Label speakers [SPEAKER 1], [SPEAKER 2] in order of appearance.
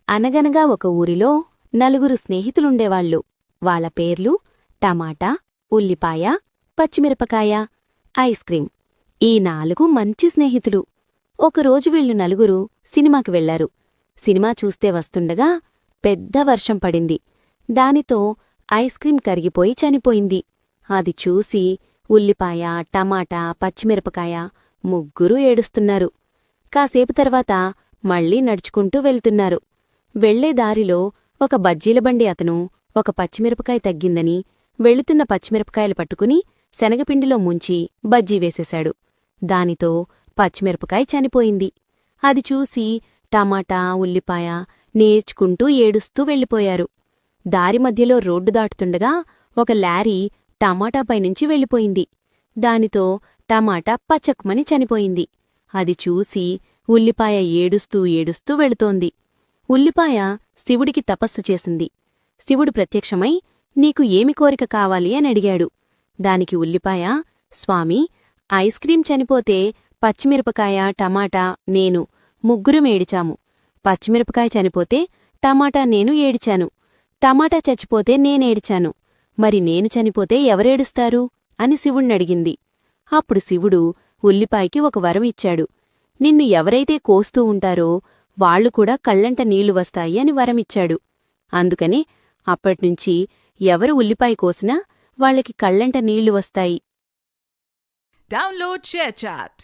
[SPEAKER 1] అనగనగా ఒక ఊరిలో నలుగురు స్నేహితులుండేవాళ్ళు. వాళ్ళ పేర్లు టమాటా, ఉల్లిపాయ, పచ్చిమిరపకాయ, ఐస్ క్రీం. ఈ 4 మంచి స్నేహితులు. ఒకరోజు వీళ్ళు నలుగురు సినిమాకి వెళ్లారు. సినిమా చూస్తే వస్తుండగా పెద్ద వర్షం పడింది. దానితో ఐస్ క్రీం కరిగిపోయి చనిపోయింది. అది చూసి ఉల్లిపాయ, టమాటా, పచ్చిమిరపకాయ ముగ్గురూ ఏడుస్తున్నారు. కాసేపు తర్వాత మళ్లీ నడుచుకుంటూ వెళ్తున్నారు. వెళ్లే దారిలో ఒక బజ్జీలబండి అతను ఒక పచ్చిమిరపకాయ తగ్గిందని వెళుతున్న పచ్చిమిరపకాయలు పట్టుకుని శనగపిండిలో ముంచి బజ్జీ వేసేశాడు. దానితో పచ్చిమిరపకాయ చనిపోయింది. అది చూసి టమాటా, ఉల్లిపాయ నేర్చుకుంటూ ఏడుస్తూ వెళ్ళిపోయారు. దారి మధ్యలో రోడ్డు దాటుతుండగా ఒక లారీ టమాటాపైనుంచి వెళ్ళిపోయింది. దానితో టమాటా పచక్మని చనిపోయింది. అది చూసి ఉల్లిపాయ ఏడుస్తూ ఏడుస్తూ వెళుతోంది. ఉల్లిపాయ శివుడికి తపస్సు చేసింది. శివుడు ప్రత్యక్షమై నీకు ఏమి కోరిక కావాలి అని అడిగాడు. దానికి ఉల్లిపాయ, స్వామీ, ఐస్ క్రీం చనిపోతే పచ్చిమిరపకాయ, టమాటా, నేను ముగ్గురం ఏడిచాము. పచ్చిమిరపకాయ చనిపోతే టమాటా నేను ఏడిచాను. టమాటా చచ్చిపోతే నేనేడిచాను. మరి నేను చనిపోతే ఎవరేడుస్తారు అని శివుణ్ణడిగింది. అప్పుడు శివుడు ఉల్లిపాయకి ఒక వరం ఇచ్చాడు. నిన్ను ఎవరైతే కోస్తూ ఉంటారో వాళ్లు కూడా కళ్లంట నీళ్లు వస్తాయి అని వరమిచ్చాడు. అందుకని అప్పట్నుంచి ఎవరు ఉల్లిపాయ కోసినా వాళ్లకి కళ్లంట నీళ్లు వస్తాయి.
[SPEAKER 2] Download ShareChat.